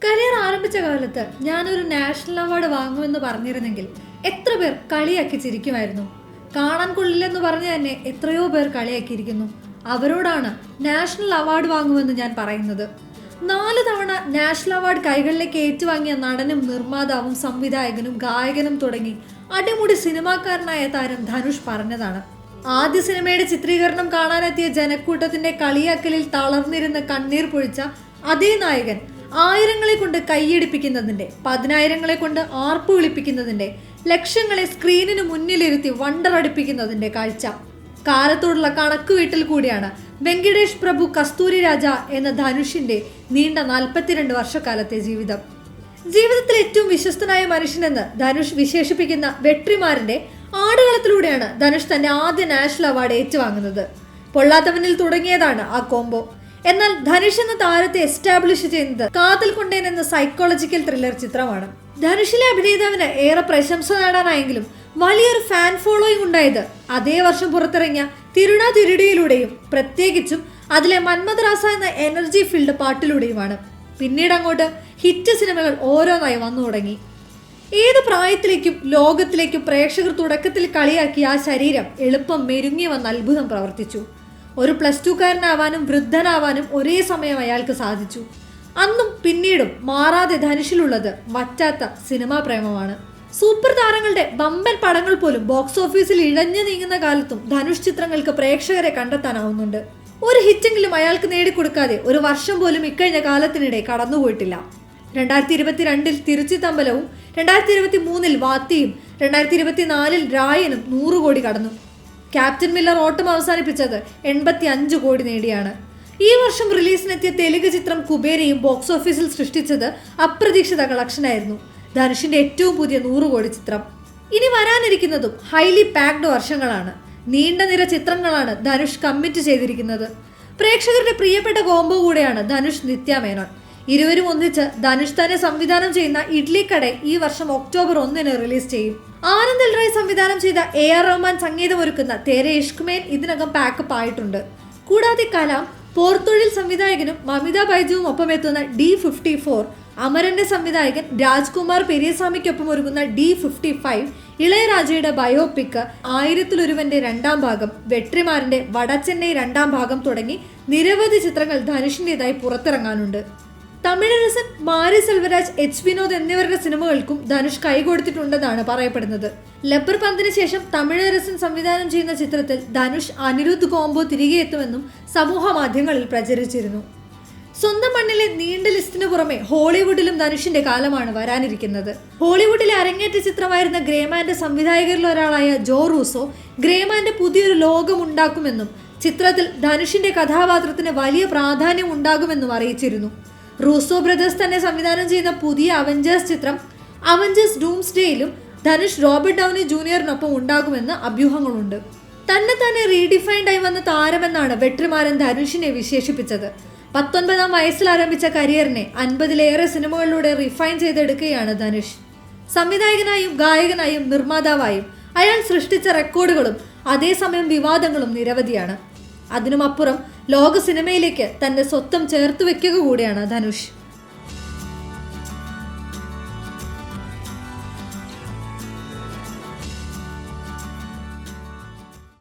Career ആരംഭിച്ച കാലത്ത് ഞാനൊരു നാഷണൽ അവാർഡ് വാങ്ങുമെന്ന് പറഞ്ഞിരുന്നെങ്കിൽ എത്ര പേർ കളിയാക്കി ചിരിക്കുമായിരുന്നു. കാണാൻ കൊള്ളില്ലെന്ന് പറഞ്ഞ് തന്നെ എത്രയോ പേർ കളിയാക്കിയിരിക്കുന്നു. അവരോടാണ് നാഷണൽ അവാർഡ് വാങ്ങുമെന്ന് ഞാൻ പറയുന്നത്. 4 തവണ നാഷണൽ അവാർഡ് കൈകളിലേക്ക് ഏറ്റുവാങ്ങിയ നടനും നിർമ്മാതാവും സംവിധായകനും ഗായകനും തുടങ്ങി അടിമുടി സിനിമാക്കാരനായ താരം ധനുഷ് പറഞ്ഞതാണ്. ആദ്യ സിനിമയുടെ ചിത്രീകരണം കാണാനെത്തിയ ജനക്കൂട്ടത്തിന്റെ കളിയാക്കലിൽ തളർന്നിരുന്ന് കണ്ണീർ പൊഴിച്ച അതേ നായകൻ ആയിരങ്ങളെ കൊണ്ട് കൈയടിപ്പിക്കുന്നതിന്റെ, 10,000-ങ്ങളെ കൊണ്ട് ആർപ്പു വിളിപ്പിക്കുന്നതിന്റെ, ലക്ഷങ്ങളെ സ്ക്രീനിന് മുന്നിലിരുത്തി വണ്ടറടിപ്പിക്കുന്നതിന്റെ കാഴ്ച. കാലത്തോടുള്ള കണക്കുവീട്ടിൽ കൂടിയാണ് വെങ്കിടേഷ് പ്രഭു കസ്തൂരി രാജ എന്ന ധനുഷിന്റെ നീണ്ട 42 വർഷക്കാലത്തെ ജീവിതം. ജീവിതത്തിൽ ഏറ്റവും വിശ്വസ്തനായ മനുഷ്യനെന്ന് ധനുഷ് വിശേഷിപ്പിക്കുന്ന വെട്രിമാരന്റെ ആടുകളത്തിലൂടെയാണ് ധനുഷ് തന്റെ ആദ്യ നാഷണൽ അവാർഡ് ഏറ്റുവാങ്ങുന്നത്. പൊള്ളാത്തവനിൽ തുടങ്ങിയതാണ് ആ കോംബോ. എന്നാൽ ധനുഷ് എന്ന താരത്തെ എസ്റ്റാബ്ലിഷ് ചെയ്യുന്നത് കാതൽ കൊണ്ടേൻ എന്ന സൈക്കോളജിക്കൽ ത്രില്ലർ ചിത്രമാണ്. ധനുഷിലെ അഭിനേതാവിന് ഏറെ പ്രശംസ നേടാനായെങ്കിലും വലിയൊരു ഫാൻ ഫോളോയിങ് ഉണ്ടായത് അതേ വർഷം പുറത്തിറങ്ങിയ തിരുണ തിരുടിയിലൂടെയും പ്രത്യേകിച്ചും അതിലെ മന്മഥരാസ എന്ന എനർജി ഫീൽഡ് പാട്ടിലൂടെയുമാണ്. പിന്നീട് അങ്ങോട്ട് ഹിറ്റ് സിനിമകൾ ഓരോന്നായി വന്നു തുടങ്ങി. ഏത് പ്രായത്തിലേക്കും ലോകത്തിലേക്കും പ്രേക്ഷകർ തുടക്കത്തിൽ കളിയാക്കിയ ആ ശരീരം എളുപ്പം മെരുങ്ങി വന്ന അത്ഭുതം പ്രവർത്തിച്ചു. ഒരു +2കാരനാവാനും വൃദ്ധനാവാനും ഒരേ സമയം അയാൾക്ക് സാധിച്ചു. അന്നും പിന്നീടും മാറാതെ ധനുഷിലുള്ളത് വറ്റാത്ത സിനിമാ പ്രേമമാണ്. സൂപ്പർ താരങ്ങളുടെ ബമ്പൻ പടങ്ങൾ പോലും ബോക്സ് ഓഫീസിൽ ഇഴഞ്ഞു നീങ്ങുന്ന കാലത്തും ധനുഷ് ചിത്രങ്ങൾക്ക് പ്രേക്ഷകരെ കണ്ടെത്താനാവുന്നുണ്ട്. ഒരു ഹിറ്റെങ്കിലും അയാൾക്ക് നേടിക്കൊടുക്കാതെ ഒരു വർഷം പോലും ഇക്കഴിഞ്ഞ കാലത്തിനിടെ കടന്നുപോയിട്ടില്ല. 2022-ൽ തിരുച്ചിത്തമ്പലവും 2023-ൽ വാത്തിയും 2024-ൽ രായനും 100 കോടി കടന്നു. ക്യാപ്റ്റൻ മില്ലർ ഓട്ടം അവസാനിപ്പിച്ചത് 85 കോടി നേടിയാണ്. ഈ വർഷം റിലീസിനെത്തിയ തെലുങ്ക് ചിത്രം കുബേരയും ബോക്സ് ഓഫീസിൽ സൃഷ്ടിച്ചത് അപ്രതീക്ഷിത കളക്ഷനായിരുന്നു. ധനുഷിന്റെ ഏറ്റവും പുതിയ 100 കോടി ചിത്രം. ഇനി വരാനിരിക്കുന്നതും ഹൈലി പാക്ഡ് വർഷങ്ങളാണ്. നീണ്ട നിര ചിത്രങ്ങളാണ് ധനുഷ് കമ്മിറ്റ് ചെയ്തിരിക്കുന്നത്. പ്രേക്ഷകരുടെ പ്രിയപ്പെട്ട കോംബോ കൂടെയാണ് ധനുഷ് നിത്യ മേനോൻ. ഇരുവരും ഒന്നിച്ച് ധനുഷ് തന്നെ സംവിധാനം ചെയ്യുന്ന ഇഡ്ലിക്കട ഈ വർഷം ഒക്ടോബർ 1-ന് റിലീസ് ചെയ്യും. ആനന്ദ് എൽ റായ് സംവിധാനം ചെയ്ത AR റഹ്മാൻ സംഗീതമൊരുക്കുന്ന തേരെ ഇഷ്ക് മേൻ ഇതിനകം പാക്കപ്പ് ആയിട്ടുണ്ട്. കൂടാതെ കലാം, പോർത്തൊഴിൽ സംവിധായകനും മമിത ബൈജുവും ഒപ്പമെത്തുന്ന D54, അമരന്റെ സംവിധായകൻ രാജ്കുമാർ പെരിയസ്വാമിക്കൊപ്പം ഒരുങ്ങുന്ന D55, ഇളയരാജയുടെ ബയോപിക് 1000-ലൊരുവന്റെ 2ാം ഭാഗം, വെട്രിമാരന്റെ വടച്ചെന്നൈ 2ാം ഭാഗം തുടങ്ങി നിരവധി ചിത്രങ്ങൾ ധനുഷിന്റേതായി പുറത്തിറങ്ങാനുണ്ട്. തമിഴ് രസൻ, മാരി സെൽവരാജ്, H വിനോദ് എന്നിവരുടെ സിനിമകൾക്കും ധനുഷ് കൈകൊടുത്തിട്ടുണ്ടെന്നാണ് പറയപ്പെടുന്നത്. ലബ്ബർ പന്തിന് ശേഷം തമിഴ് രസൻ സംവിധാനം ചെയ്യുന്ന ചിത്രത്തിൽ ധനുഷ് അനിരുദ്ധ് കോംബോ തിരികെ എത്തുമെന്നും സമൂഹ മാധ്യമങ്ങളിൽ പ്രചരിച്ചിരുന്നു. സ്വന്തം മണ്ണിലെ നീണ്ട ലിസ്റ്റിന് പുറമെ ഹോളിവുഡിലും ധനുഷിന്റെ കാലമാണ് വരാനിരിക്കുന്നത്. ഹോളിവുഡിലെ അരങ്ങേറ്റ ചിത്രമായിരുന്ന ഗ്രേമാന്റെ സംവിധായകരിൽ ഒരാളായ ജോ റൂസോ ഗ്രേമാന്റെ പുതിയൊരു ലോകം ഉണ്ടാക്കുമെന്നും ചിത്രത്തിൽ ധനുഷിന്റെ കഥാപാത്രത്തിന് വലിയ പ്രാധാന്യം ഉണ്ടാകുമെന്നും അറിയിച്ചിരുന്നു. റൂസോ ബ്രദേഴ്സ് തന്നെ സംവിധാനം ചെയ്യുന്ന പുതിയ അവഞ്ചേഴ്സ് ചിത്രം അവഞ്ചേഴ്സ് ഡൂംസ്ഡേയിലും ധനുഷ് റോബർട്ട് ഡൗനി ജൂനിയറിനൊപ്പം ഉണ്ടാകുമെന്ന് അഭ്യൂഹങ്ങളുണ്ട്. തന്നെ റീഡിഫൈൻഡ് ആയി വന്ന താരമെന്നാണ് വെട്രിമാരൻ ധനുഷിനെ വിശേഷിപ്പിച്ചത്. 19-ാം വയസ്സിൽ ആരംഭിച്ച കരിയറിനെ 50-ലേറെ സിനിമകളിലൂടെ റിഫൈൻ ചെയ്തെടുക്കുകയാണ് ധനുഷ്. സംവിധായകനായും ഗായകനായും നിർമ്മാതാവായും അയാൾ സൃഷ്ടിച്ച റെക്കോർഡുകളും അതേസമയം വിവാദങ്ങളും നിരവധിയാണ്. അതിനുമപ്പുറം ലോക സിനിമയിലേക്ക് തന്റെ സ്വത്വം ചേർത്ത് വെക്കുക കൂടിയാണ് ധനുഷ്.